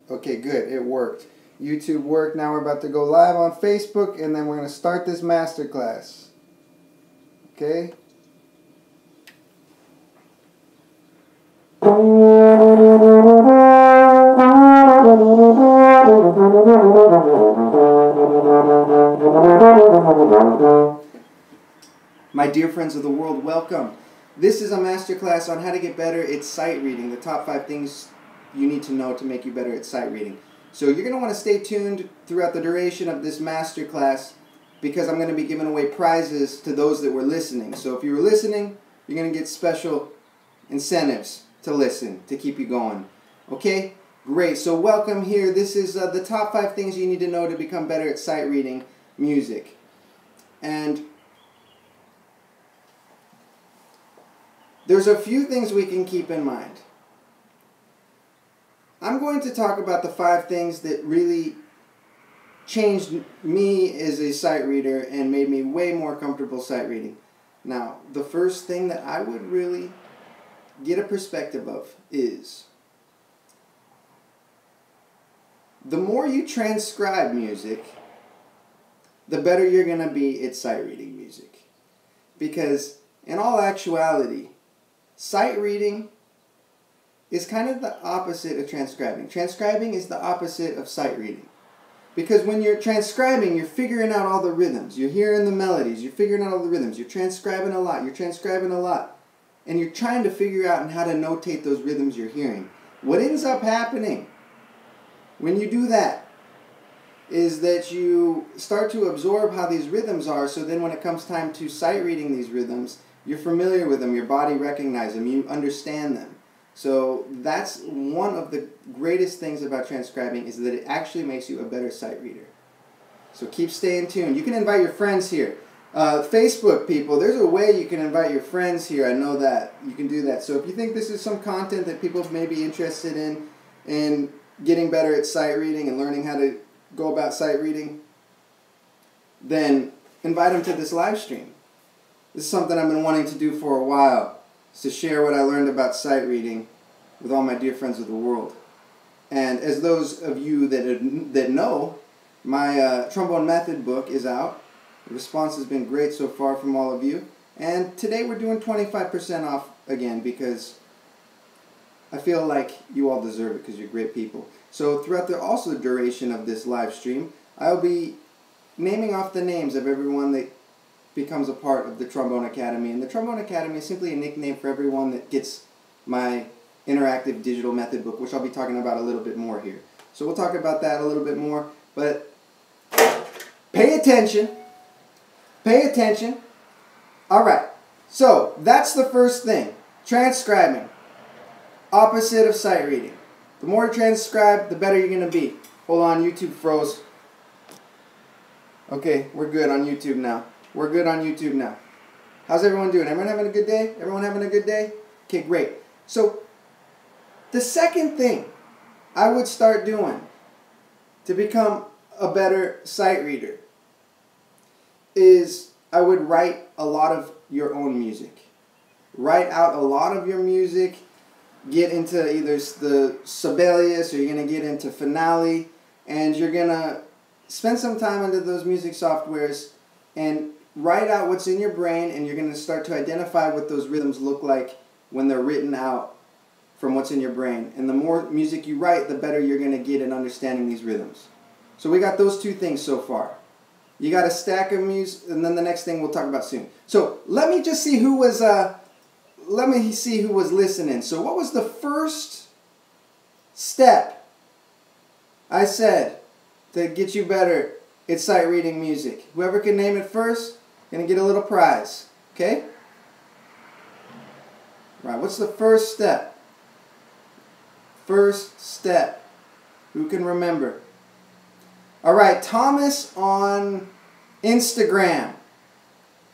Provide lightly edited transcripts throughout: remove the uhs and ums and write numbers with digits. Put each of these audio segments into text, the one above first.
Okay, good. It worked. YouTube worked. Now we're about to go live on Facebook, and then we're going to start this masterclass. Okay? My dear friends of the world, welcome. This is a masterclass on how to get better at sight reading, the top 5 things you need to know to make you better at sight reading. So you're going to want to stay tuned throughout the duration of this masterclass because I'm going to be giving away prizes to those that were listening. So if you were listening, you're going to get special incentives to listen, to keep you going. Okay? Great. So welcome here. This is the top 5 things you need to know to become better at sight reading music. And there's a few things we can keep in mind. I'm going to talk about the 5 things that really changed me as a sight reader and made me way more comfortable sight reading. Now, the first thing that I would really get a perspective of is the more you transcribe music, the better you're going to be at sight reading music. Because in all actuality, sight reading is kind of the opposite of transcribing. Transcribing is the opposite of sight reading. Because when you're transcribing, you're figuring out all the rhythms. You're hearing the melodies. You're figuring out all the rhythms. You're transcribing a lot. You're transcribing a lot. And you're trying to figure out how to notate those rhythms you're hearing. What ends up happening when you do that is that you start to absorb how these rhythms are, so then when it comes time to sight reading these rhythms, you're familiar with them, your body recognizes them, you understand them. So that's one of the greatest things about transcribing, is that it actually makes you a better sight reader. So keep staying tuned. You can invite your friends here. Facebook people, there's a way you can invite your friends here. I know that. You can do that. So if you think this is some content that people may be interested in getting better at sight reading and learning how to go about sight reading, then invite them to this live stream. This is something I've been wanting to do for a while, is to share what I learned about sight reading with all my dear friends of the world. And as those of you that know, my Trombone Method book is out. The response has been great so far from all of you. And today we're doing 25% off again because I feel like you all deserve it because you're great people. So throughout the duration of this live stream, I'll be naming off the names of everyone that becomes a part of the Trombone Academy. And the Trombone Academy is simply a nickname for everyone that gets my interactive digital method book, which I'll be talking about a little bit more here. So we'll talk about that a little bit more, but pay attention. Pay attention. All right. So that's the first thing. Transcribing. Opposite of sight reading. The more you transcribe, the better you're going to be. Hold on, YouTube froze. Okay, we're good on YouTube now. We're good on YouTube now. How's everyone doing? Everyone having a good day? Everyone having a good day? Okay, great. So, the second thing I would start doing to become a better sight reader is I would write a lot of your own music. Write out a lot of your music. Get into either the Sibelius or you're going to get into Finale, and you're going to spend some time into those music softwares and write out what's in your brain, and you're going to start to identify what those rhythms look like when they're written out from what's in your brain. And the more music you write, the better you're going to get at understanding these rhythms. So we got those 2 things so far. You got a stack of music, and then the next thing we'll talk about soon. So let me just see who was listening. So what was the first step I said to get you better at sight reading music? Whoever can name it first, going to get a little prize. Okay? Right, what's the first step? First step. Who can remember? All right, Thomas on Instagram.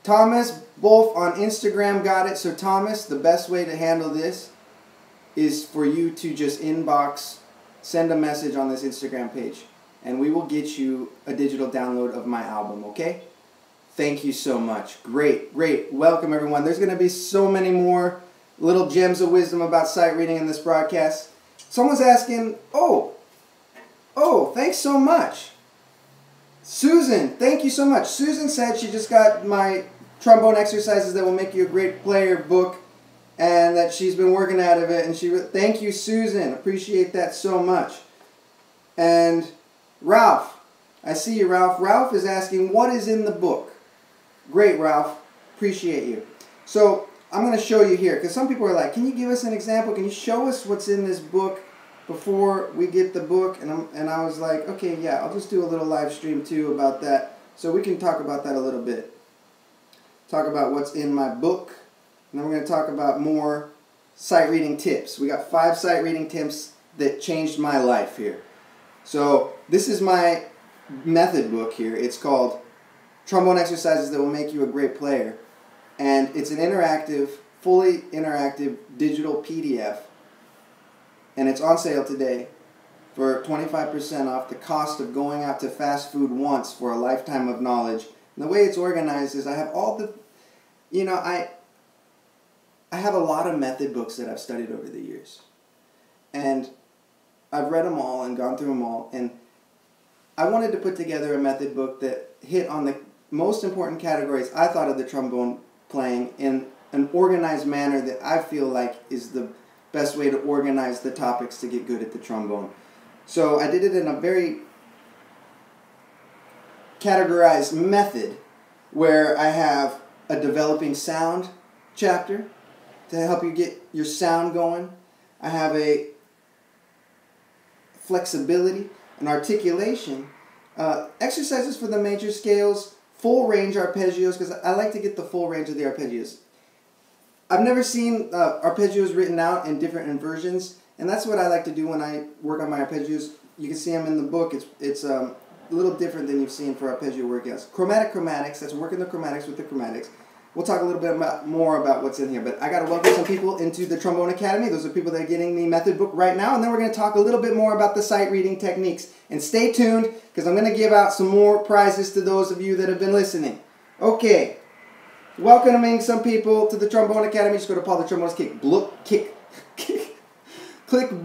Thomas, both on Instagram, got it. So Thomas, the best way to handle this is for you to just inbox, send a message on this Instagram page, and we will get you a digital download of my album, okay? Thank you so much. Great, great. Welcome, everyone. There's going to be so many more little gems of wisdom about sight reading in this broadcast. Someone's asking, oh, people. Thanks so much. Susan, thank you so much. Susan said she just got my Trombone Exercises That Will Make You a Great Player book, and that she's been working out of it. And thank you, Susan. Appreciate that so much. And Ralph, I see you, Ralph. Ralph is asking, what is in the book? Great, Ralph. Appreciate you. So I'm going to show you here, because some people are like, can you give us an example? Can you show us what's in this book before we get the book? And I was like, okay, yeah, I'll just do a little live stream too about that, so we can talk about that a little bit. Talk about what's in my book, and then we're going to talk about more sight reading tips. We got 5 sight reading tips that changed my life here. So this is my method book here. It's called Trombone Exercises That Will Make You a Great Player. And it's an interactive, fully interactive digital PDF. And it's on sale today for 25% off the cost of going out to fast food once for a lifetime of knowledge. And the way it's organized is I have all the, I have a lot of method books that I've studied over the years. And I've read them all and gone through them all. And I wanted to put together a method book that hit on the most important categories I thought of the trombone playing in an organized manner that I feel like is the best way to organize the topics to get good at the trombone. So I did it in a very categorized method where I have a developing sound chapter to help you get your sound going. I have a flexibility and articulation, exercises for the major scales, full range arpeggios, because I like to get the full range of the arpeggios. I've never seen arpeggios written out in different inversions, and that's what I like to do when I work on my arpeggios. You can see them in the book. It's a little different than you've seen for arpeggio workouts. Chromatics, that's working the chromatics with the chromatics. We'll talk a little bit more about what's in here, but I got to welcome some people into the Trombone Academy. Those are people that are getting the method book right now, and then we're going to talk a little bit more about the sight reading techniques. And stay tuned, because I'm going to give out some more prizes to those of you that have been listening. Okay, welcoming some people to the Trombone Academy. Just go to Paul the Trombone's click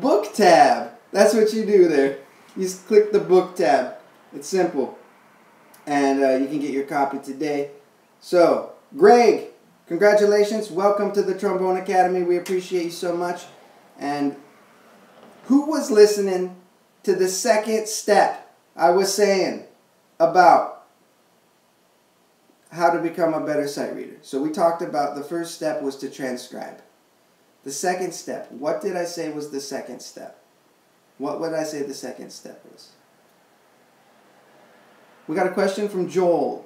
book tab. That's what you do there. You just click the book tab. It's simple, and you can get your copy today. So, Greg, congratulations. Welcome to the Trombone Academy. We appreciate you so much. And who was listening to the second step I was saying about how to become a better sight reader? So we talked about the first step was to transcribe. The second step, what did I say was the second step? What would I say the second step was? We got a question from Joel.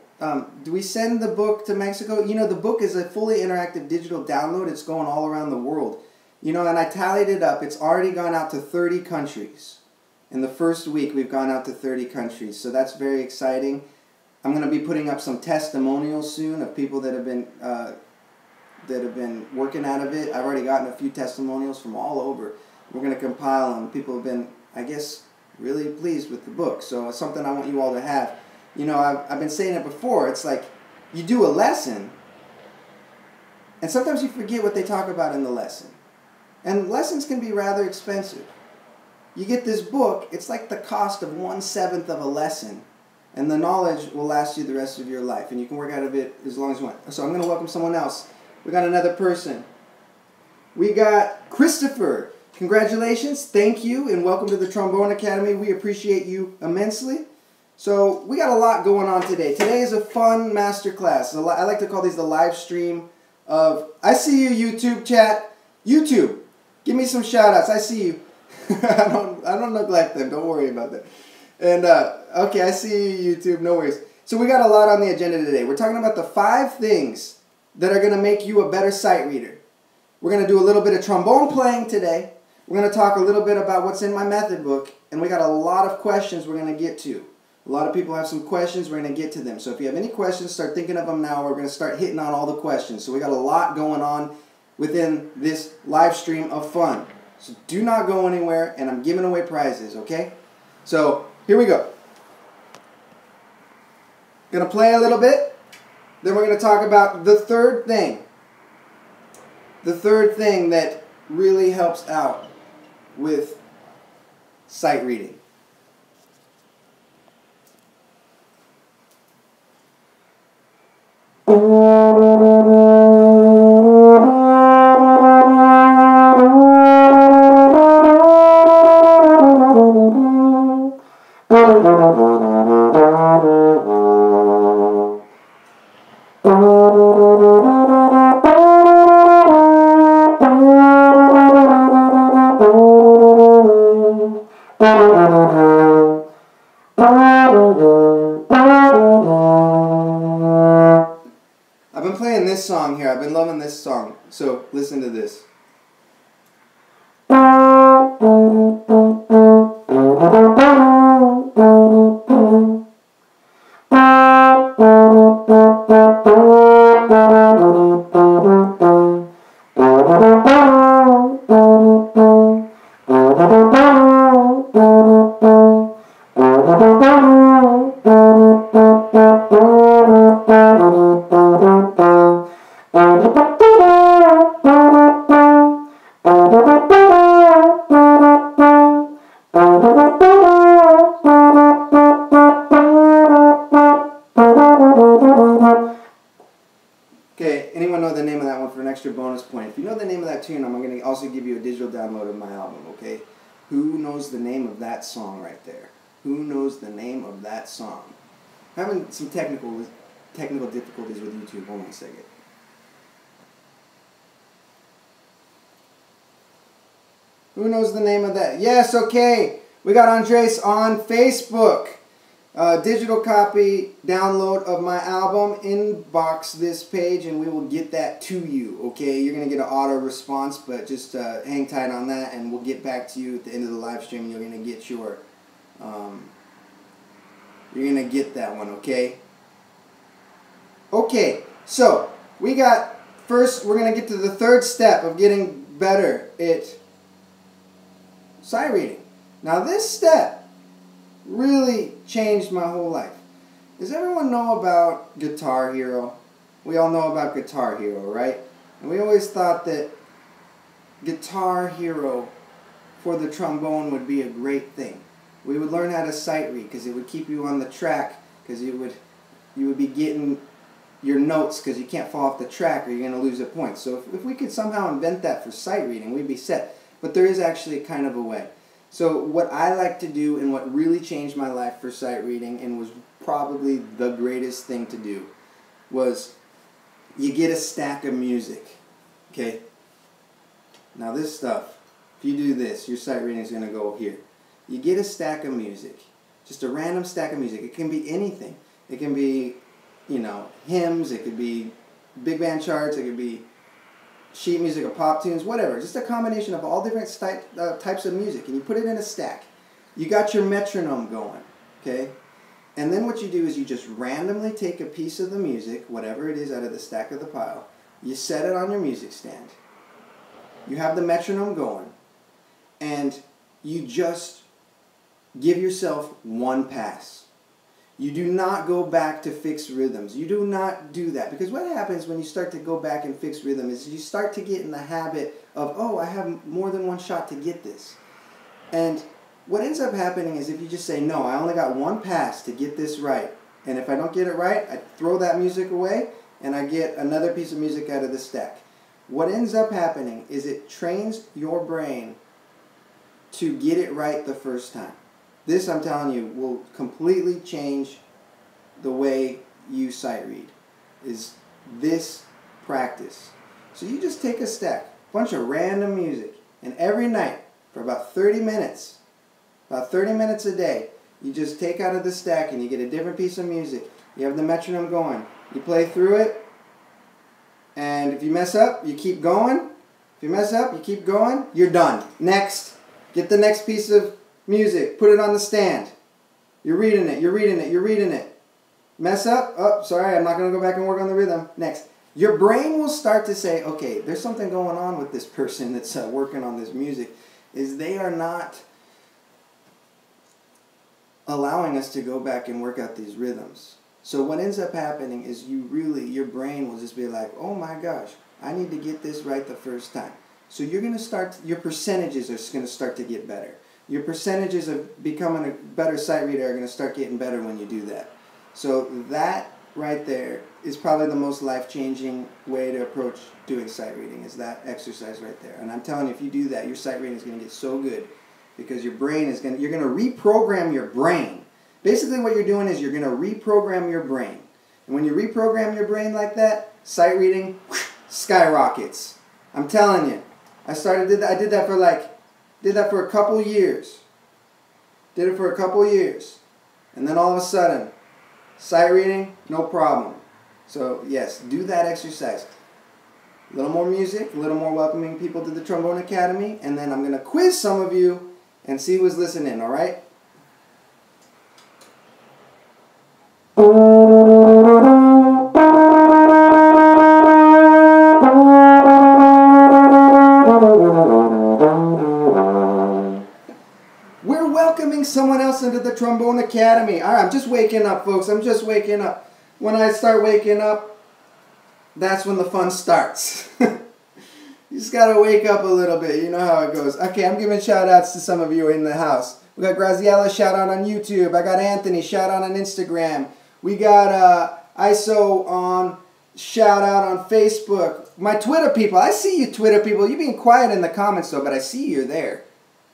Do we send the book to Mexico? The book is a fully interactive digital download. It's going all around the world. And I tallied it up. It's already gone out to 30 countries. In the first week, we've gone out to 30 countries. So that's very exciting. I'm going to be putting up some testimonials soon of people that have been working out of it. I've already gotten a few testimonials from all over. We're going to compile them. People have been, I guess, really pleased with the book. So it's something I want you all to have. I've been saying it before. It's like you do a lesson, and sometimes you forget what they talk about in the lesson. And lessons can be rather expensive. You get this book, it's like the cost of 1/7 of a lesson, and the knowledge will last you the rest of your life, and you can work out of it as long as you want. So I'm going to welcome someone else. We got another person. We got Christopher. Congratulations, thank you, and welcome to the Trombone Academy. We appreciate you immensely. So we got a lot going on today. Today is a fun masterclass. I like to call these the live stream of, I see you, YouTube chat. YouTube, give me some shout outs. I see you. I don't neglect them. Don't worry about that. And okay, I see you, YouTube. No worries. So we got a lot on the agenda today. We're talking about the 5 things that are going to make you a better sight reader. We're going to do a little bit of trombone playing today. We're going to talk a little bit about what's in my method book. And we got a lot of questions we're going to get to. A lot of people have some questions. We're going to get to them. So if you have any questions, start thinking of them now. We're going to start hitting on all the questions. So we got a lot going on within this live stream of fun. So do not go anywhere, and I'm giving away prizes, okay? So here we go. Going to play a little bit. Then we're going to talk about the third thing. The third thing that really helps out with sight reading. I've been playing this song here. I've been loving this song. So listen to this. Okay, anyone know the name of that one for an extra bonus point? If you know the name of that tune, I'm going to also give you a digital download of my album, okay? Who knows the name of that song right there? Who knows the name of that song? I'm having some technical difficulties with YouTube. Hold on a second. Who knows the name of that? Yes, okay. We got Andres on Facebook. Digital copy download of my album. Inbox this page and we will get that to you, okay? You're going to get an auto response, but just hang tight on that and we'll get back to you at the end of the live stream. You're going to get your you're going to get that one, okay? Okay, so we got, first we're going to get to the third step of getting better at sight reading. Now this step really changed my whole life. Does everyone know about Guitar Hero? We all know about Guitar Hero, right? And we always thought that Guitar Hero for the trombone would be a great thing. We would learn how to sight read because it would keep you on the track, because you would be getting your notes because you can't fall off the track or you're going to lose a point. So if we could somehow invent that for sight reading, we'd be set. But there is actually kind of a way. So what I like to do and what really changed my life for sight reading and was probably the greatest thing to do was you get a stack of music. Okay? Now this stuff, if you do this, your sight reading is going to go here. You get a stack of music. Just a random stack of music. It can be anything. It can be, you know, hymns. It could be big band charts. It could be sheet music or pop tunes, whatever. Just a combination of all different types of music. And you put it in a stack. You got your metronome going, okay? And then what you do is you just randomly take a piece of the music, whatever it is out of the stack of the pile. You set it on your music stand. You have the metronome going. And you just give yourself one pass. You do not go back to fix rhythms. You do not do that. Because what happens when you start to go back and fix rhythm is you start to get in the habit of, oh, I have more than one shot to get this. And what ends up happening is if you just say, no, I only got one pass to get this right. And if I don't get it right, I throw that music away and I get another piece of music out of the stack. What ends up happening is it trains your brain to get it right the first time. This, I'm telling you, will completely change the way you sight read, is this practice. So you just take a stack, a bunch of random music, and every night for about 30 minutes a day, you just take out of the stack and you get a different piece of music. You have the metronome going. You play through it, and if you mess up, you keep going. If you mess up, you keep going. You're done. Next. Get the next piece of music. Put it on the stand. You're reading it. You're reading it. You're reading it. Mess up. Oh, sorry. I'm not going to go back and work on the rhythm. Next. Your brain will start to say, okay, there's something going on with this person that's working on this music. Is they are not allowing us to go back and work out these rhythms. So what ends up happening is your brain will just be like, oh my gosh, I need to get this right the first time. So you're going to start, your percentages are going to start to get better. Your percentages of becoming a better sight reader are going to start getting better when you do that. So that right there is probably the most life-changing way to approach doing sight reading, is that exercise right there. And I'm telling you, if you do that, your sight reading is going to get so good because your brain is going to, you're going to reprogram your brain Basically what you're doing is you're going to reprogram your brain. And when you reprogram your brain like that, sight reading skyrockets. I'm telling you. I did that for a couple years. Did it for a couple years. And then all of a sudden, sight reading, no problem. So yes, do that exercise. A little more music, a little more welcoming people to the Trombone Academy, and then I'm going to quiz some of you and see who's listening, all right? We're welcoming someone else into the Trombone Academy. All right, I'm just waking up, folks. I'm just waking up. When I start waking up, that's when the fun starts. You just got to wake up a little bit. You know how it goes. Okay, I'm giving shout-outs to some of you in the house. We got Graziella, shout-out on YouTube. I got Anthony, shout-out on Instagram. We got ISO on shout-out on Facebook. My Twitter people. I see you, Twitter people. You're being quiet in the comments, though, but I see you're there.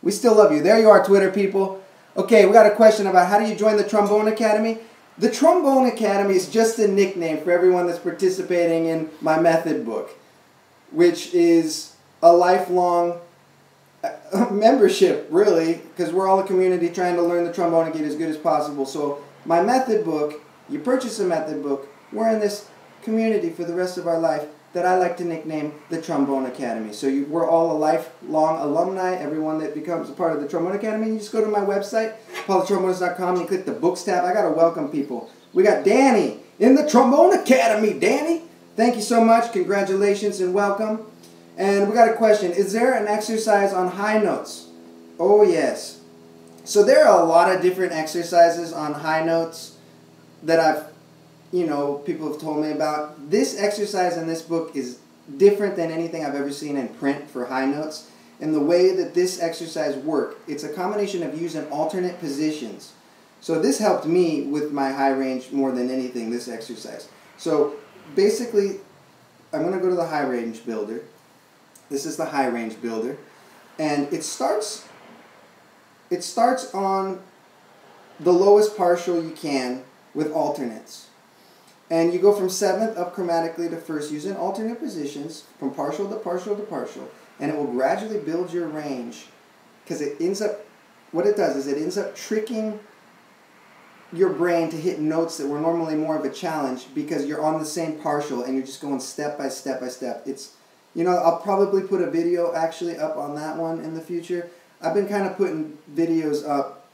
We still love you. There you are, Twitter people. Okay, we got a question about how do you join the Trombone Academy? The Trombone Academy is just a nickname for everyone that's participating in my method book, which is a lifelong membership, really, because we're all a community trying to learn the trombone and get as good as possible. So my method book, you purchase a method book, we're in this community for the rest of our life that I like to nickname the Trombone Academy. So we're all a lifelong alumni, everyone that becomes a part of the Trombone Academy. You just go to my website, paulotrombones.com, and you click the Books tab. I got to welcome people. We got Danny in the Trombone Academy. Danny, thank you so much. Congratulations and welcome. And we got a question. Is there an exercise on high notes? Oh, yes. So there are a lot of different exercises on high notes that people have told me about. This exercise in this book is different than anything I've ever seen in print for high notes. And the way that this exercise works, it's a combination of using alternate positions. So this helped me with my high range more than anything, this exercise. So basically, I'm going to go to the high range builder. This is the high range builder. And it starts on the lowest partial you can with alternates. And you go from 7th up chromatically to 1st using alternate positions from partial to partial to partial. And it will gradually build your range because what it does is it ends up tricking your brain to hit notes that were normally more of a challenge because you're on the same partial and you're just going step by step by step. I'll probably put a video actually up on that one in the future. I've been kind of putting videos up,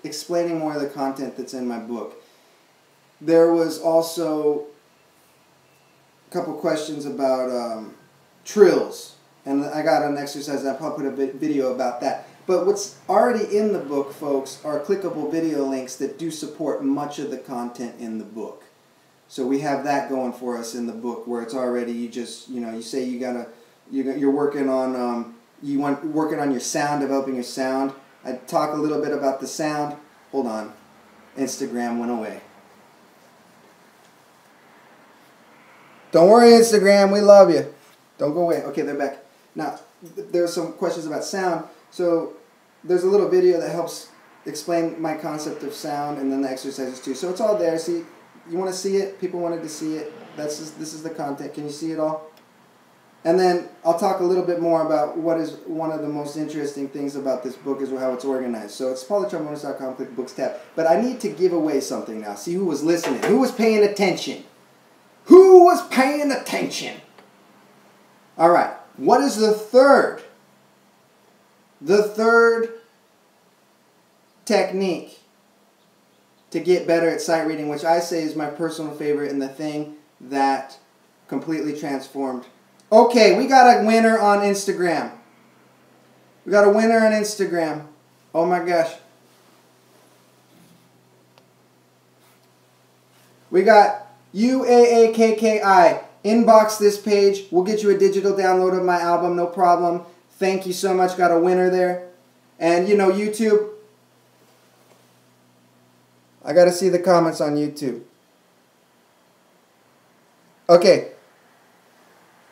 explaining more of the content that's in my book. There was also a couple questions about trills, and I got an exercise, I'll probably put a video about that. But what's already in the book, folks, are clickable video links that do support much of the content in the book. So we have that going for us in the book, where it's already, you say you're working on, working on your sound, developing your sound. I talk a little bit about the sound. Hold on. Instagram went away. Don't worry, Instagram, we love you. Don't go away. Okay, they're back. Now, there are some questions about sound. So there's a little video that helps explain my concept of sound and then the exercises too. So it's all there. See, you want to see it? People wanted to see it. This is the content. Can you see it all? And then I'll talk a little bit more about what is one of the most interesting things about this book is how it's organized. So it's paulotrombones.com, click Books tab. But I need to give away something now. See who was listening. Who was paying attention? Who was paying attention? All right. What is the third? The third technique to get better at sight reading, which I say is my personal favorite and the thing that completely transformed. Okay, we got a winner on Instagram. We got a winner on Instagram. Oh my gosh. We got UAAKKI. Inbox this page. We'll get you a digital download of my album, no problem. Thank you so much. Got a winner there. And YouTube. I got to see the comments on YouTube. Okay.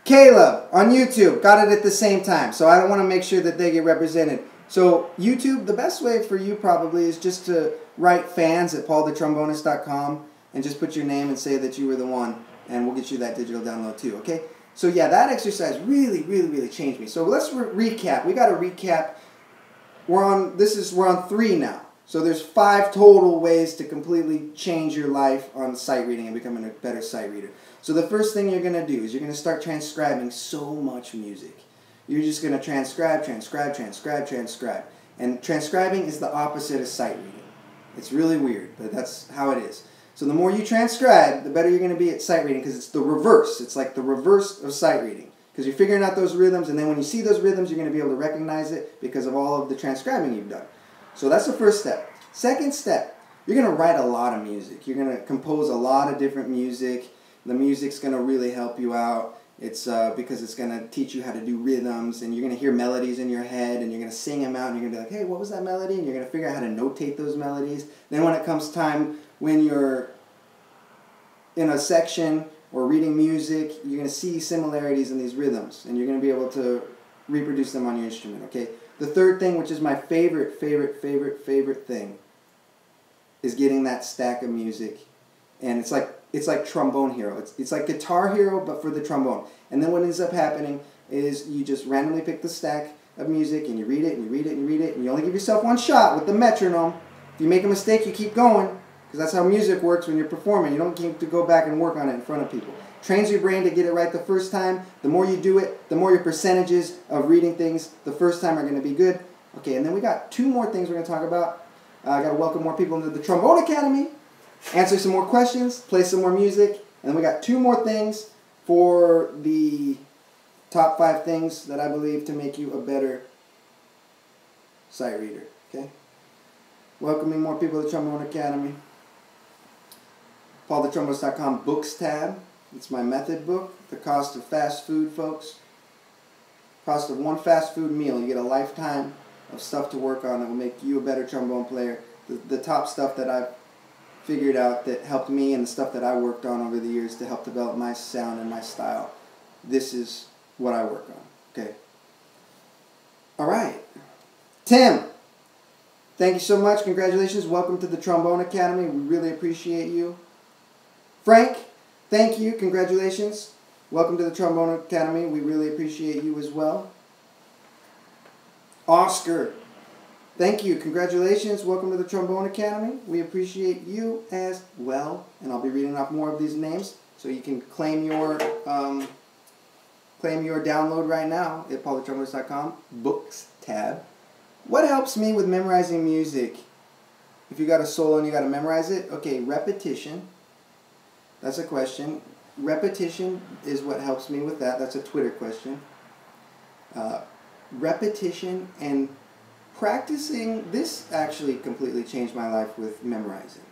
Caleb on YouTube got it at the same time. So I want to make sure that they get represented. So YouTube, the best way for you probably is just to write fans@paulthetrombonist.com and just put your name and say that you were the one, and we'll get you that digital download too, okay? So yeah, that exercise really, really, really changed me. So let's recap. We got to recap. We're on 3 now. So there's 5 total ways to completely change your life on sight reading and becoming a better sight reader. So the first thing you're going to do is you're going to start transcribing so much music. You're just going to transcribe. And transcribing is the opposite of sight reading. It's really weird, but that's how it is. So the more you transcribe, the better you're going to be at sight reading, because it's the reverse. It's like the reverse of sight reading. Because you're figuring out those rhythms, and then when you see those rhythms, you're going to be able to recognize it because of all of the transcribing you've done. So that's the first step. Second step, you're going to write a lot of music. You're going to compose a lot of different music. The music's going to really help you out. It's because it's going to teach you how to do rhythms, and you're going to hear melodies in your head, and you're going to sing them out, and you're going to be like, hey, what was that melody? And you're going to figure out how to notate those melodies. Then when it comes time when you're in a section or reading music, you're going to see similarities in these rhythms, and you're going to be able to reproduce them on your instrument, okay? The third thing, which is my favorite thing, is getting that stack of music. And it's like Trombone Hero. It's like Guitar Hero, but for the trombone. And then what ends up happening is you just randomly pick the stack of music, and you read it, and you read it, and you read it, and you only give yourself one shot with the metronome. If you make a mistake, you keep going, because that's how music works when you're performing. You don't get to go back and work on it in front of people. Trains your brain to get it right the first time. The more you do it, the more your percentages of reading things the first time are going to be good. Okay, and then we got 2 more things we're going to talk about. I got to welcome more people into the Trombone Academy, answer some more questions, play some more music, and then we got 2 more things for the top 5 things that I believe to make you a better sight reader. Okay? Welcoming more people to the Trombone Academy. PaulTheTrombonist.com books tab. It's my method book. The cost of fast food, folks. Cost of 1 fast food meal. You get a lifetime of stuff to work on that will make you a better trombone player. The top stuff that I've figured out that helped me, and the stuff that I worked on over the years to help develop my sound and my style. This is what I work on. Okay. All right. Tim, thank you so much. Congratulations. Welcome to the Trombone Academy. We really appreciate you. Frank, thank you. Congratulations. Welcome to the Trombone Academy. We really appreciate you as well. Oscar, thank you. Congratulations. Welcome to the Trombone Academy. We appreciate you as well. And I'll be reading off more of these names so you can claim your download right now at paulthetrombonist.com books tab. What helps me with memorizing music? If you got a solo and you got to memorize it, okay, repetition. That's a question. Repetition is what helps me with that. That's a Twitter question. Repetition and practicing. This actually completely changed my life with memorizing.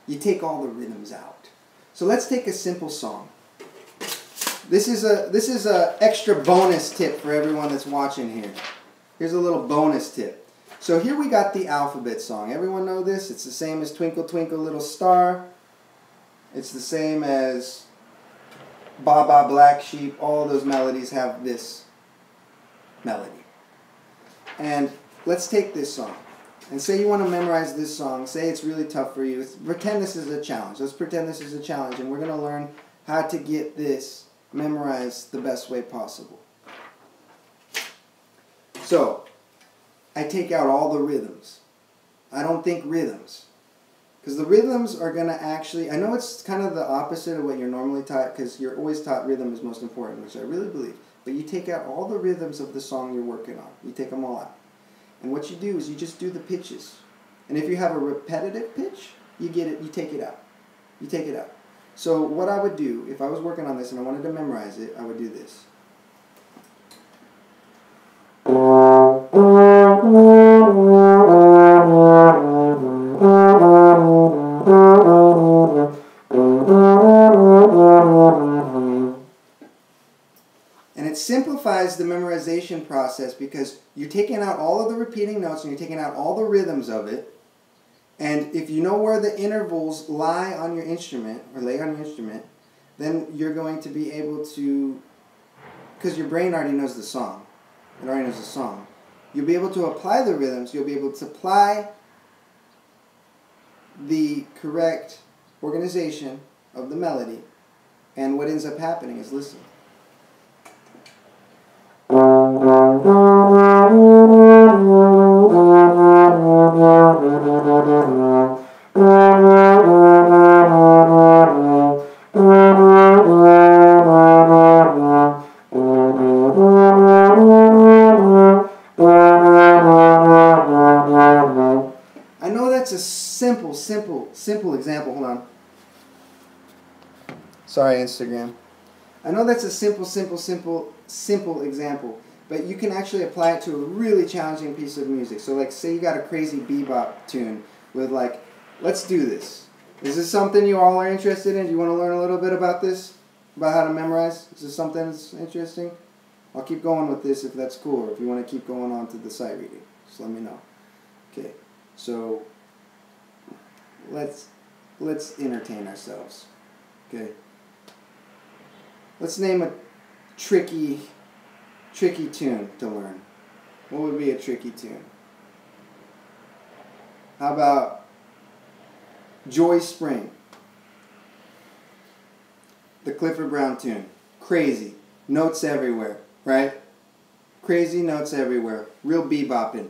You take all the rhythms out. So let's take a simple song. This is a extra bonus tip for everyone that's watching here. Here's a little bonus tip. So here we got the alphabet song. Everyone know this? It's the same as Twinkle Twinkle Little Star. It's the same as Ba Ba Black Sheep. All those melodies have this melody. And let's take this song. And say you want to memorize this song. Say it's really tough for you. Pretend this is a challenge. Let's pretend this is a challenge. And we're going to learn how to get this memorized the best way possible. So, I take out all the rhythms. I don't think rhythms. Because the rhythms are going to actually, I know it's kind of the opposite of what you're normally taught, because you're always taught rhythm is most important, which I really believe. But you take out all the rhythms of the song you're working on. You take them all out. And what you do is you just do the pitches. And if you have a repetitive pitch, you get it, you take it out. You take it out. So what I would do, if I was working on this and I wanted to memorize it, I would do this. And it simplifies the memorization process because you're taking out all of the repeating notes and you're taking out all the rhythms of it. And if you know where the intervals lie on your instrument, or lay on your instrument, then you're going to be able to, because your brain already knows the song. It already knows the song. You'll be able to apply the rhythms. You'll be able to apply the correct organization of the melody. And what ends up happening is, listen. I know that's a simple example. Hold on. Sorry, Instagram. I know that's a simple example, but you can actually apply it to a really challenging piece of music. So, like, say you got a crazy bebop tune with, like, let's do this. Is this something you all are interested in? Do you want to learn a little bit about this? About how to memorize? Is this something that's interesting? I'll keep going with this if that's cool, or if you want to keep going on to the sight reading. Just let me know. Okay, so let's entertain ourselves. Okay. Let's name a tricky tune to learn. What would be a tricky tune? How about Joy Spring? The Clifford Brown tune. Crazy. Notes everywhere, right? Crazy notes everywhere. Real bebopping.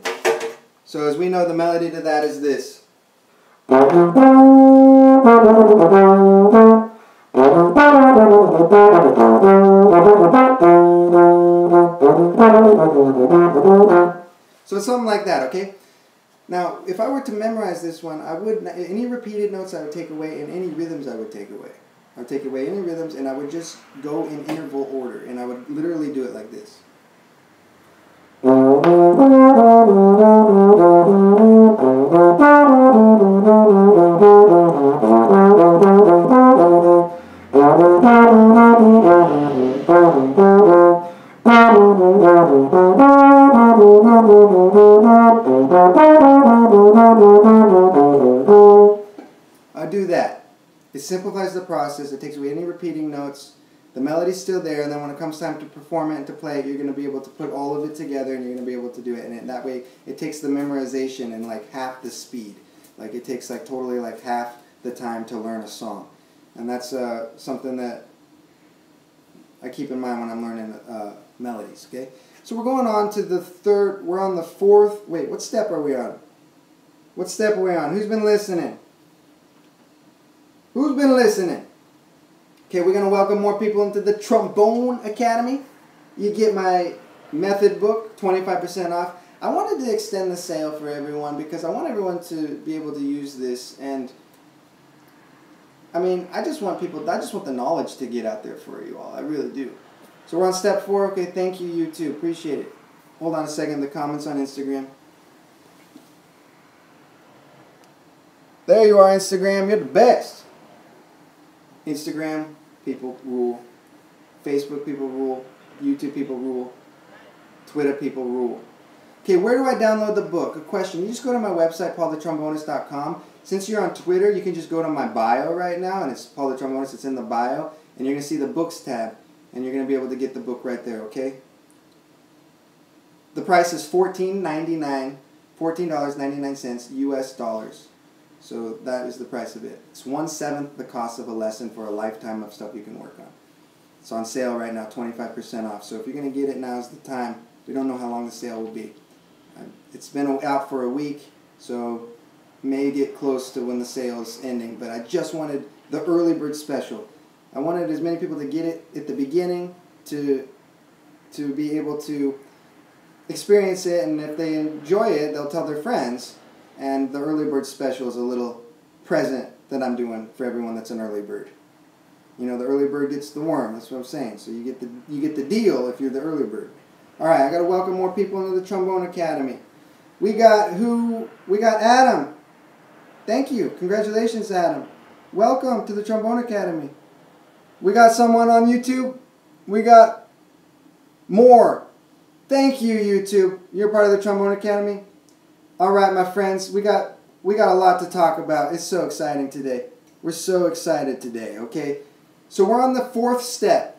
So as we know, the melody to that is this. So it's something like that, okay? Now, if I were to memorize this one, I would, any repeated notes I would take away, and any rhythms I would take away. I would take away any rhythms, and I would just go in interval order, and I would literally do it like this. I do that. It simplifies the process. It takes away any repeating notes. The melody's still there, and then when it comes time to perform it and to play it, you're going to be able to put all of it together, and you're going to be able to do it. And that way, it takes the memorization in like half the speed. Like it takes like totally like half the time to learn a song. And that's something that I keep in mind when I'm learning melodies. Okay. So we're going on to the third. We're on the fourth. Wait, what step are we on? What step are we on? Who's been listening? Who's been listening? Okay, we're going to welcome more people into the Trombone Academy. You get my method book, 25% off. I wanted to extend the sale for everyone because I want everyone to be able to use this. And, I mean, I just want the knowledge to get out there for you all. I really do. So we're on step 4. Okay, thank you, you too. Appreciate it. Hold on a second. The comments on Instagram. There you are, Instagram. You're the best. Instagram, people rule. Facebook, people rule. YouTube, people rule. Twitter, people rule. Okay, where do I download the book? Good question. You just go to my website, paulthetrombonist.com. Since you're on Twitter, you can just go to my bio right now, and it's Paul the Trombonist. It's in the bio, and you're going to see the books tab, and you're going to be able to get the book right there, okay? The price is $14.99 US dollars. So that is the price of it. It's 1/7 the cost of a lesson for a lifetime of stuff you can work on. It's on sale right now, 25% off. So if you're going to get it, now's the time. We don't know how long the sale will be. It's been out for a week, so may get close to when the sale is ending. But I just wanted the early bird special. I wanted as many people to get it at the beginning to be able to experience it, and if they enjoy it, they'll tell their friends. And the early bird special is a little present that I'm doing for everyone that's an early bird. You know, the early bird gets the worm. That's what I'm saying. So you get the deal if you're the early bird. All right, I got to welcome more people into the Trombone Academy. We got Adam. Thank you. Congratulations, Adam. Welcome to the Trombone Academy. We got someone on YouTube. We got more. Thank you, YouTube. You're part of the Trombone Academy. All right, my friends, we got a lot to talk about. It's so exciting today. We're so excited today, okay? So we're on the 4th step.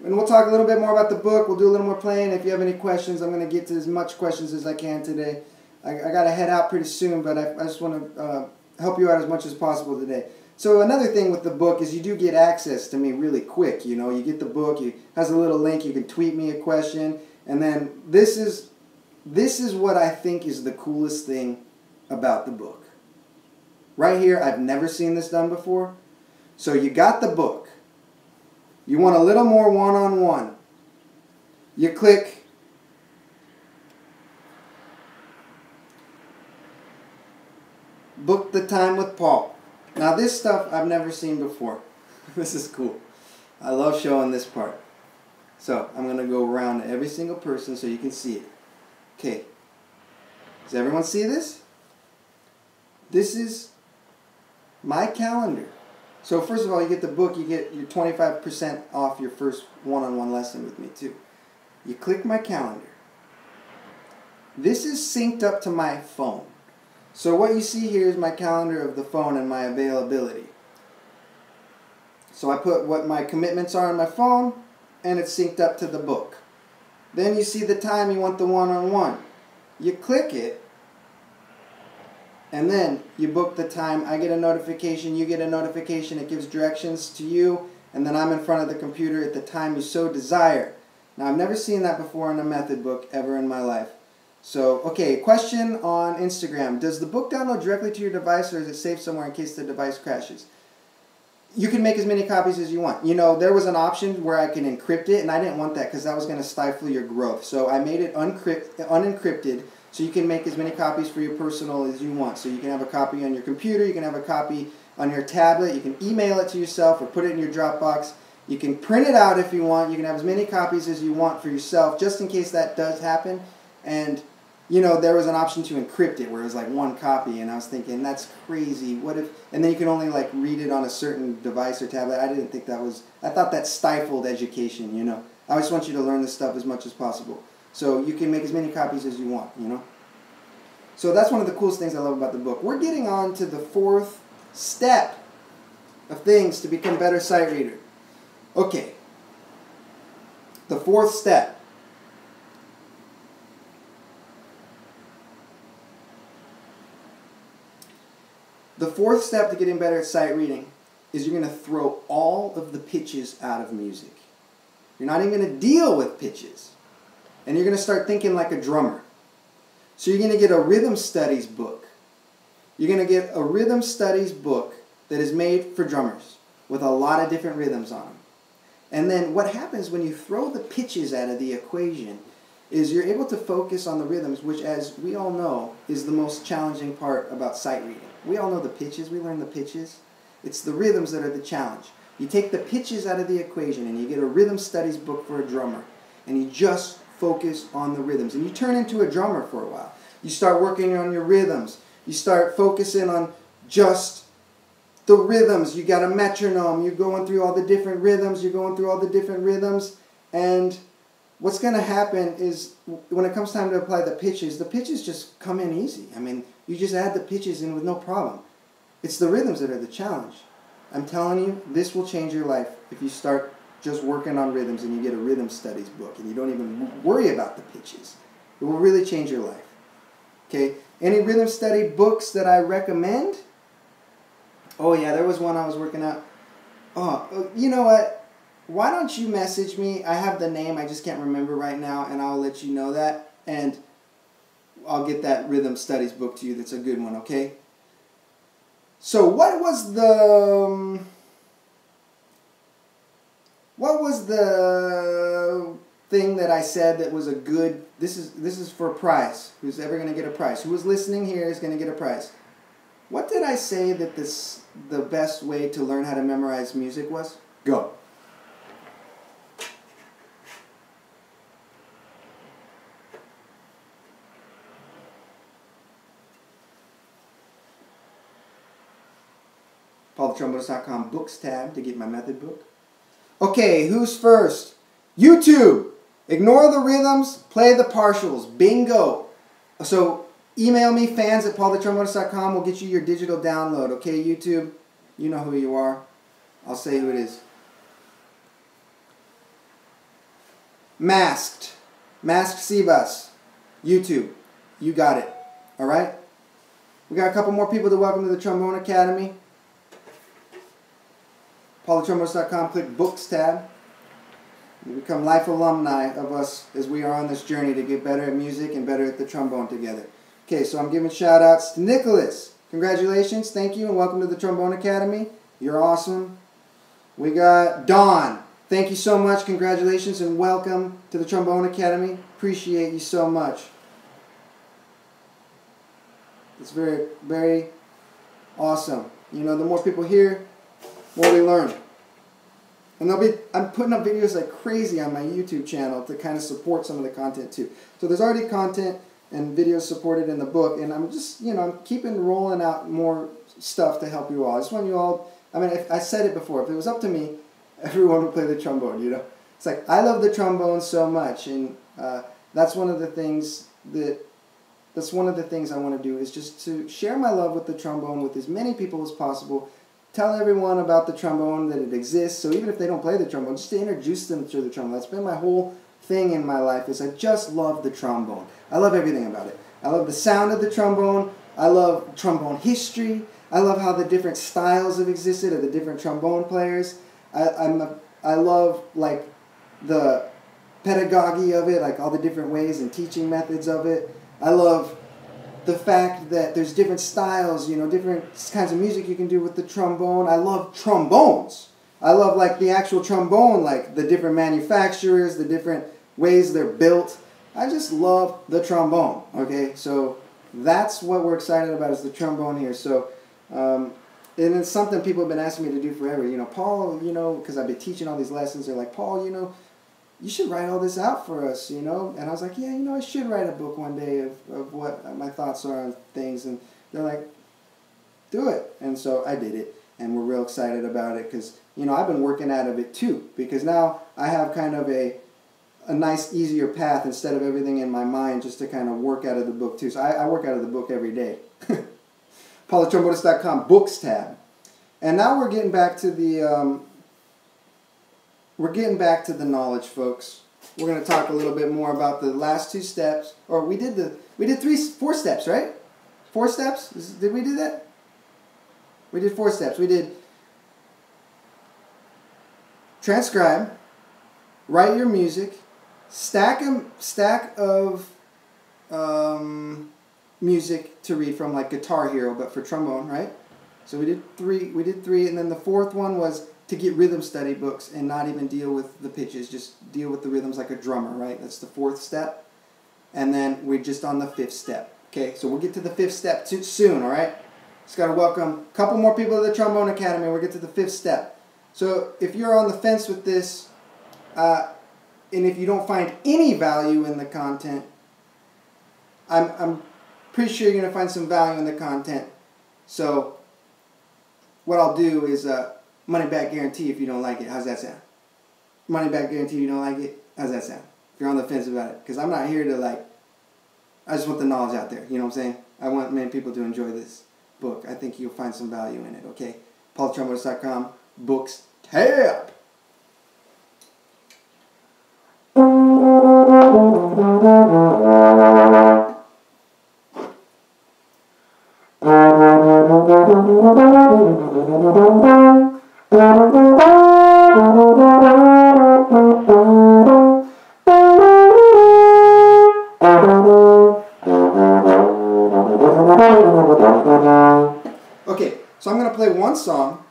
And we'll talk a little bit more about the book. We'll do a little more playing. If you have any questions, I'm going to get to as much questions as I can today. I got to head out pretty soon, but I just want to help you out as much as possible today. So another thing with the book is you do get access to me really quick. You know, you get the book. It has a little link. You can tweet me a question. And then this is what I think is the coolest thing about the book. Right here, I've never seen this done before. So you got the book. You want a little more one-on-one. You click book the time with Paul. Now this stuff I've never seen before. This is cool. I love showing this part. So I'm going to go around to every single person so you can see it. Okay. Does everyone see this? This is my calendar. So first of all, you get the book, you get your 25% off your first one-on-one lesson with me too. You click my calendar. This is synced up to my phone. So what you see here is my calendar of the phone and my availability. So I put what my commitments are on my phone, and it's synced up to the book. Then you see the time you want the one-on-one. You click it, and then you book the time. I get a notification, you get a notification. It gives directions to you, and then I'm in front of the computer at the time you so desire. Now, I've never seen that before in a method book ever in my life. So, okay, question on Instagram. Does the book download directly to your device, or is it saved somewhere in case the device crashes? You can make as many copies as you want. You know, there was an option where I can encrypt it, and I didn't want that because that was going to stifle your growth. So I made it unencrypted, so you can make as many copies for your personal as you want. So you can have a copy on your computer, you can have a copy on your tablet, you can email it to yourself or put it in your Dropbox. You can print it out if you want. You can have as many copies as you want for yourself, just in case that does happen. And you know, there was an option to encrypt it where it was like one copy, and I was thinking, that's crazy. What if, and then you can only like read it on a certain device or tablet. I didn't think that was, I thought that stifled education, you know. I just want you to learn this stuff as much as possible. So you can make as many copies as you want, you know. So that's one of the coolest things I love about the book. We're getting on to the fourth step of things to become a better sight reader. Okay. The fourth step. The fourth step to getting better at sight reading is you're going to throw all of the pitches out of music. You're not even going to deal with pitches. And you're going to start thinking like a drummer. So you're going to get a rhythm studies book. You're going to get a rhythm studies book that is made for drummers with a lot of different rhythms on them. And then what happens when you throw the pitches out of the equation is you're able to focus on the rhythms, which, as we all know, is the most challenging part about sight reading. We all know the pitches. We learn the pitches. It's the rhythms that are the challenge. You take the pitches out of the equation and you get a rhythm studies book for a drummer, and you just focus on the rhythms. And you turn into a drummer for a while. You start working on your rhythms. You start focusing on just the rhythms. You got a metronome. You're going through all the different rhythms. And what's going to happen is when it comes time to apply the pitches just come in easy. I mean, you just add the pitches in with no problem. It's the rhythms that are the challenge. I'm telling you, this will change your life if you start just working on rhythms and you get a rhythm studies book and you don't even worry about the pitches. It will really change your life. Okay? Any rhythm study books that I recommend? Oh yeah, there was one I was working out. Oh, you know what? Why don't you message me? I have the name, I just can't remember right now, and I'll let you know that. And I'll get that rhythm studies book to you. That's a good one, okay? So what was the thing that I said that was a good, this is for a prize. Who's ever going to get a prize? Who was listening here is going to get a prize. What did I say that the best way to learn how to memorize music was? Go. PaulTheTrombonist.com books tab to get my method book. Okay, who's first? YouTube. Ignore the rhythms, play the partials. Bingo. So email me, fans@PaulTheTrombonist.com. We'll get you your digital download. Okay, YouTube? You know who you are. I'll say who it is. Masked. Masked Sivas. YouTube. You got it. All right? We got a couple more people to welcome to the Trombone Academy. PaulaTrombones.com. Click Books tab. You become life alumni of us as we are on this journey to get better at music and better at the trombone together. Okay, so I'm giving shout outs to Nicholas. Congratulations, thank you, and welcome to the Trombone Academy. You're awesome. We got Dawn. Thank you so much. Congratulations and welcome to the Trombone Academy. Appreciate you so much. It's very, very awesome. You know, the more people hear, the more we learn. And I'm putting up videos like crazy on my YouTube channel to kind of support some of the content too. So there's already content and videos supported in the book, and I'm just, you know, I'm keeping rolling out more stuff to help you all. I just want you all, I mean, I said it before, if it was up to me, everyone would play the trombone, you know. It's like, I love the trombone so much, and that's one of the things I want to do, is just to share my love with the trombone with as many people as possible. Tell everyone about the trombone, that it exists, so even if they don't play the trombone, just to introduce them to the trombone. That's been my whole thing in my life, is I just love the trombone. I love everything about it. I love the sound of the trombone. I love trombone history. I love how the different styles have existed of the different trombone players. I love, like, the pedagogy of it, like all the different ways and teaching methods of it. I love the fact that there's different styles, you know, different kinds of music you can do with the trombone. I love trombones. I love, like, the actual trombone, like the different manufacturers, the different ways they're built. I just love the trombone, okay? So that's what we're excited about, is the trombone here. So, and it's something people have been asking me to do forever. You know, Paul, you know, because I've been teaching all these lessons, they're like, Paul, you know, you should write all this out for us, you know? And I was like, yeah, you know, I should write a book one day of what my thoughts are on things. And they're like, do it. And so I did it, and we're real excited about it because, you know, I've been working out of it too, because now I have kind of a nice, easier path instead of everything in my mind just to kind of work out of the book too. So I work out of the book every day. PaulaTrombones.com, Books tab. And now we're getting back to the... We're getting back to the knowledge, folks. We're going to talk a little bit more about the last two steps. Or we did 4 steps, right? 4 steps? Did we do that? We did 4 steps. We did transcribe, write your music, stack of music to read from, like Guitar Hero, but for trombone, right? So we did 3, and then the 4th one was to get rhythm study books and not even deal with the pitches, just deal with the rhythms like a drummer, right? That's the 4th step. And then we're just on the 5th step. Okay, so we'll get to the 5th step soon, all right? Just got to welcome a couple more people to the Trombone Academy. We'll get to the 5th step. So if you're on the fence with this, and if you don't find any value in the content, I'm pretty sure you're going to find some value in the content. So what I'll do is... money back guarantee if you don't like it. How's that sound? Money back guarantee if you don't like it. How's that sound? If you're on the fence about it. Because I'm not here to, like, I just want the knowledge out there. You know what I'm saying? I want many people to enjoy this book. I think you'll find some value in it, okay? PaulaTrombones.com, Books tab. Okay, so I'm going to play one song.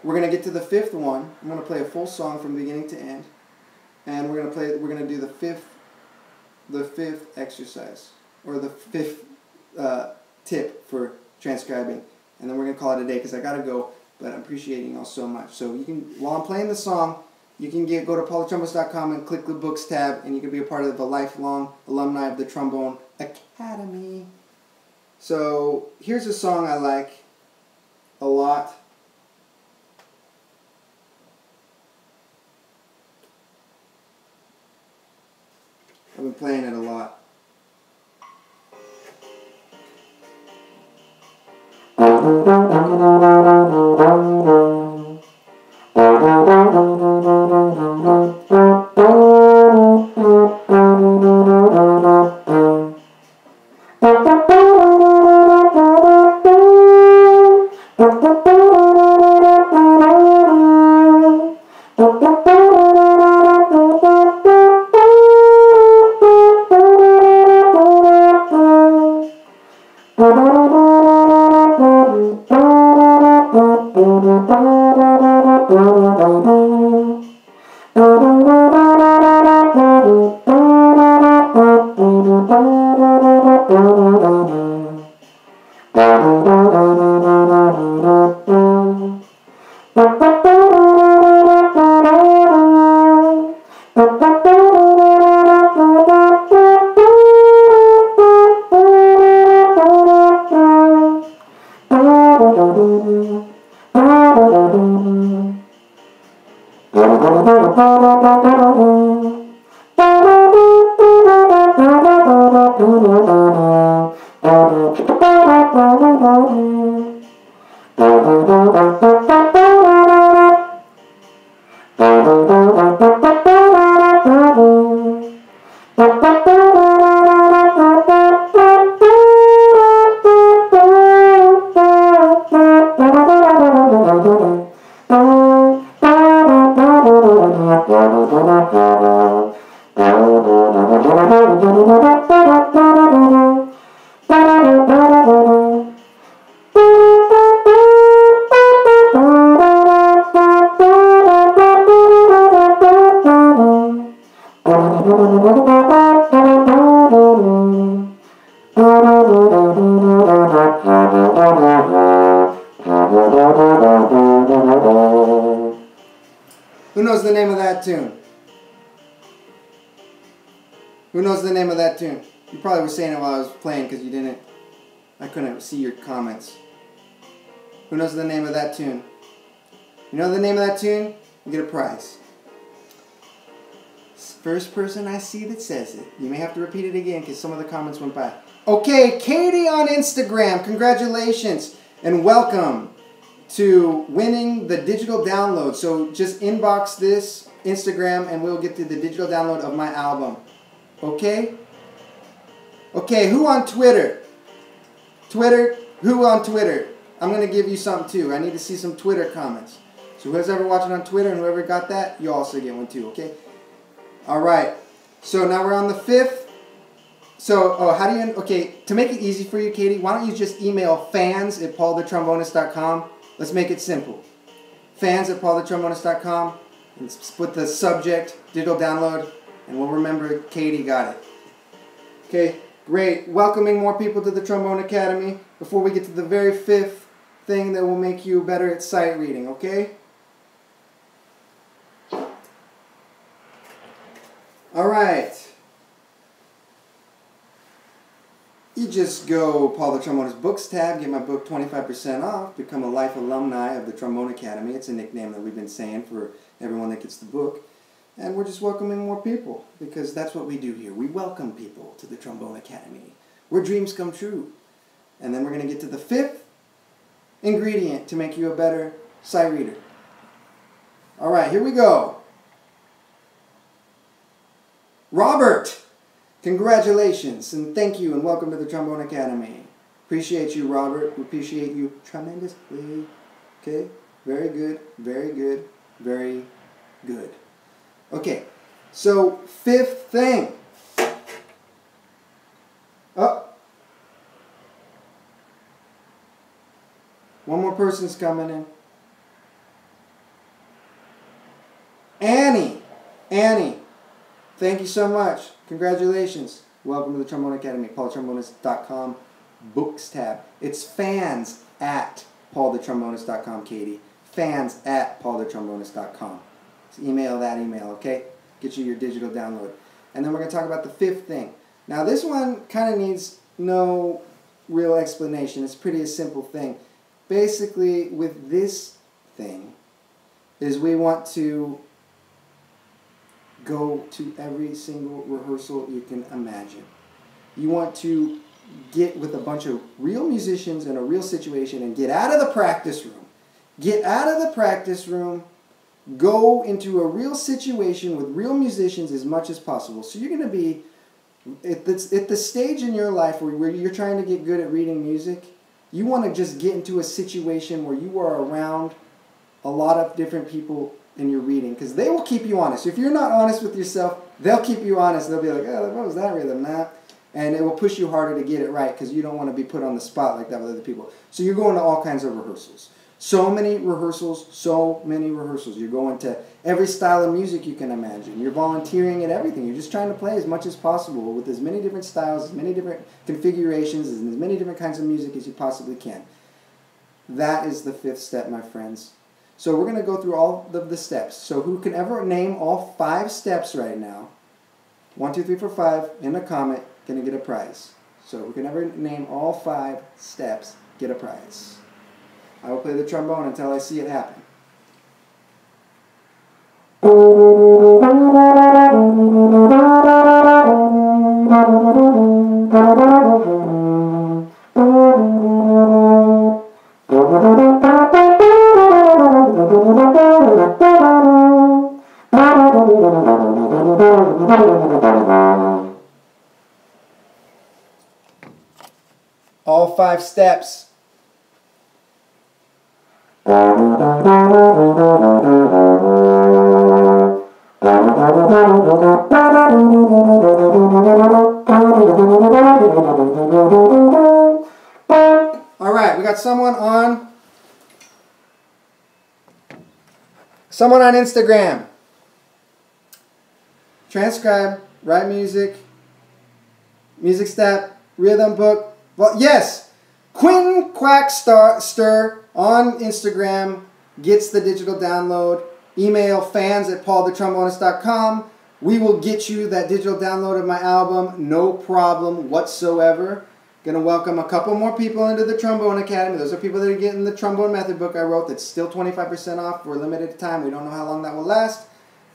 We're going to get to the 5th one. I'm going to play a full song from beginning to end. And we're going to do the fifth exercise, or the 5th tip for transcribing. And then we're going to call it a day because I got to go, but I'm appreciating y'all so much. So you can, while I'm playing the song, you can go to PaulaTrombones.com and click the Books tab, and you can be a part of the lifelong alumni of the Trombone Academy. So here's a song I like a lot. I've been playing it a lot. Who knows the name of that tune? Who knows the name of that tune? You probably were saying it while I was playing because I couldn't see your comments. Who knows the name of that tune? You know the name of that tune? You get a prize. First person I see that says it. You may have to repeat it again because some of the comments went by. Okay, Katie on Instagram, congratulations and welcome to winning the digital download. So just inbox this Instagram and we'll get to the digital download of my album. Okay? Okay, who on Twitter? Who on Twitter? I'm going to give you something too. I need to see some Twitter comments. So whoever's ever watching on Twitter and whoever got that, you also get one too, okay? Alright, so now we're on the 5th. So, how do you, okay, to make it easy for you, Katie, why don't you just email fans@paulthetrombonist.com. Let's make it simple. Fans@paulthetrombonist.com. And put the subject, digital download, and we'll remember Katie got it. Okay, great. Welcoming more people to the Trombone Academy before we get to the very 5th thing that will make you better at sight reading, okay? Alright. You just go Paul the Trombonist Books tab, get my book 25% off, become a life alumni of the Trombone Academy. It's a nickname that we've been saying for everyone that gets the book. And we're just welcoming more people because that's what we do here. We welcome people to the Trombone Academy where dreams come true. And then we're going to get to the 5th ingredient to make you a better sight reader. Alright, here we go. Robert! Congratulations and thank you and welcome to the Trombone Academy. Appreciate you, Robert. We appreciate you tremendously. Okay? Very good, very good, very good. Okay, so 5th thing. Oh. One more person's coming in. Annie. Annie. Thank you so much. Congratulations. Welcome to the Trombone Academy. PaulTheTrombonist.com books tab. It's fans@PaulTheTrombonist.com, Katie. Fans@PaulTheTrombonist.com. So email that email, okay? Get you your digital download. And then we're going to talk about the 5th thing. Now this one kind of needs no real explanation. It's pretty a simple thing. Basically with this thing is we want to go to every single rehearsal you can imagine. You want to get with a bunch of real musicians in a real situation and get out of the practice room. Get out of the practice room, go into a real situation with real musicians as much as possible. So you're going to be at the stage in your life where you're trying to get good at reading music. You want to just get into a situation where you are around a lot of different people in your reading, because they will keep you honest. If you're not honest with yourself, they'll keep you honest. They'll be like, oh, what was that rhythm, nah? And it will push you harder to get it right, because you don't want to be put on the spot like that with other people. So you're going to all kinds of rehearsals. So many rehearsals, so many rehearsals. You're going to every style of music you can imagine. You're volunteering at everything. You're just trying to play as much as possible with as many different styles, as many different configurations, and as many different kinds of music as you possibly can. That is the 5th step, my friends. So we're going to go through all of the steps. So who can ever name all 5 steps right now, 1, 2, 3, 4, 5, in a comment, going to get a prize. So who can ever name all 5 steps, get a prize. I will play the trombone until I see it happen. All 5 steps. All right, we got someone on Instagram. Transcribe, write music, music step, rhythm book. Well, yes, Quentin Quackster on Instagram gets the digital download. Email fans@paulthetrombonist.com. We will get you that digital download of my album, no problem whatsoever. Gonna welcome a couple more people into the Trombone Academy. Those are people that are getting the trombone method book I wrote that's still 25% off for a limited time. We don't know how long that will last,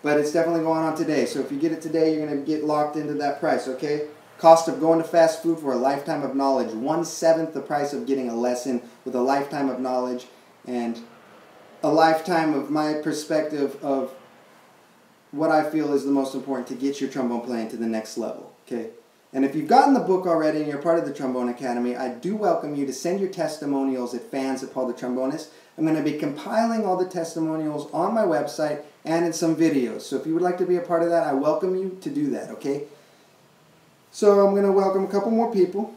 but it's definitely going on today. So if you get it today, you're gonna get locked into that price, okay? Cost of going to fast food for a lifetime of knowledge. 1/7 the price of getting a lesson with a lifetime of knowledge and a lifetime of my perspective of what I feel is the most important to get your trombone playing to the next level, okay? And if you've gotten the book already and you're part of the Trombone Academy, I do welcome you to send your testimonials at fans@paulthetrombonist. I'm going to be compiling all the testimonials on my website and in some videos. So if you would like to be a part of that, I welcome you to do that, okay? So I'm going to welcome a couple more people.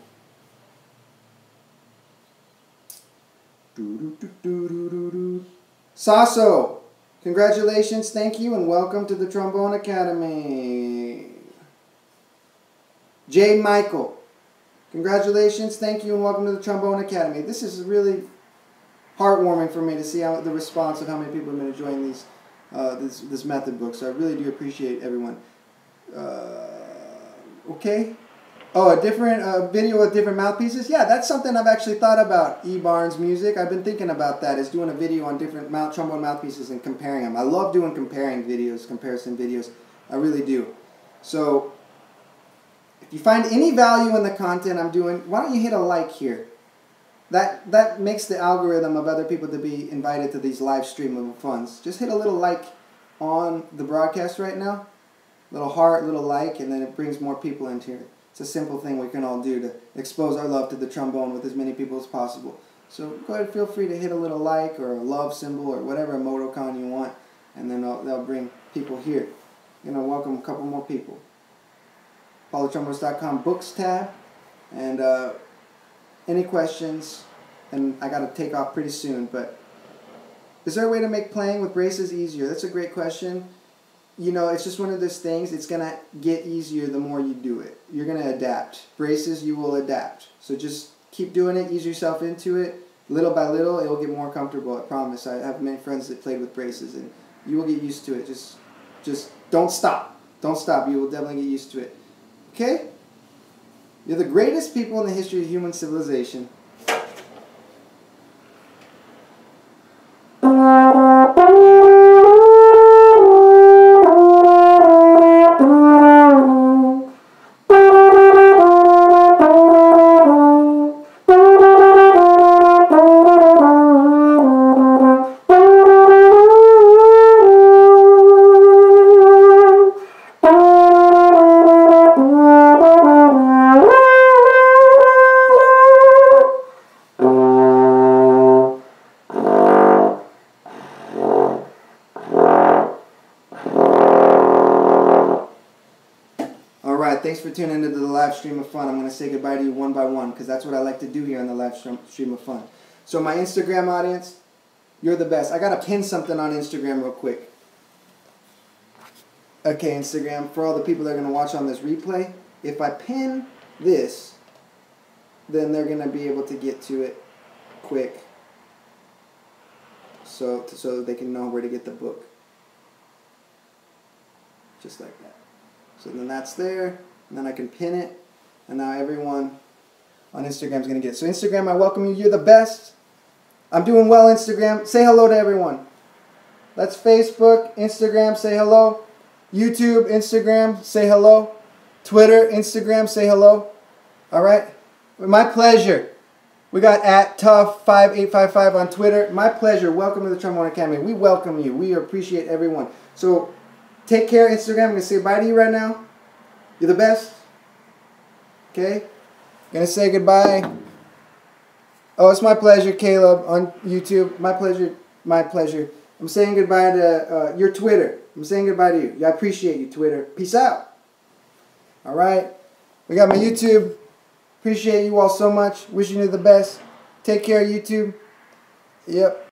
Sasso, congratulations, thank you, and welcome to the Trombone Academy. J. Michael, congratulations, thank you, and welcome to the Trombone Academy. This is really heartwarming for me to see the response of how many people have been enjoying these this method book. So I really do appreciate everyone. Okay. Oh, a different video with different mouthpieces? Yeah, that's something I've actually thought about, E. Barnes Music. I've been thinking about that, is doing a video on different trombone mouthpieces and comparing them. I love doing comparison videos. I really do. So, if you find any value in the content I'm doing, why don't you hit a like here? That makes the algorithm of other people to be invited to these live stream of funds. Just hit a little like on the broadcast right now. Little heart, little like, and then it brings more people into here. It's a simple thing we can all do to expose our love to the trombone with as many people as possible. So go ahead, feel free to hit a little like or a love symbol or whatever emoticon you want, and then they'll bring people here. I'm going to welcome a couple more people. PaulTheTrombonist.com books tab, and any questions, and I got to take off pretty soon, but is there a way to make playing with braces easier? That's a great question. You know, it's just one of those things. It's going to get easier the more you do it. You're going to adapt. Braces, you will adapt. So just keep doing it. Ease yourself into it. Little by little, it will get more comfortable, I promise. I have many friends that played with braces, and you will get used to it. Just don't stop. Don't stop. You will definitely get used to it. Okay? You're the greatest people in the history of human civilization. thanks for tuning into the live stream of fun. I'm going to say goodbye to you one by one because that's what I like to do here on the live stream of fun. So my Instagram audience, you're the best. I got to pin something on Instagram real quick. Okay, Instagram, for all the people that are going to watch on this replay, if I pin this, then they're going to be able to get to it quick so they can know where to get the book. Just like that. So then that's there, and then I can pin it, and now everyone on Instagram is going to get it. So Instagram, I welcome you. You're the best. I'm doing well, Instagram. Say hello to everyone. That's Facebook, Instagram, say hello. YouTube, Instagram, say hello. Twitter, Instagram, say hello. All right? My pleasure. We got @Tough5855 on Twitter. My pleasure. Welcome to the Trombone Academy. We welcome you. We appreciate everyone. So take care, Instagram. I'm going to say bye to you right now. You're the best. Okay? Going to say goodbye. Oh, it's my pleasure, Caleb, on YouTube. My pleasure. My pleasure. I'm saying goodbye to your Twitter. I'm saying goodbye to you. I appreciate you, Twitter. Peace out. All right? We got my YouTube. Appreciate you all so much. Wishing you the best. Take care, YouTube. Yep.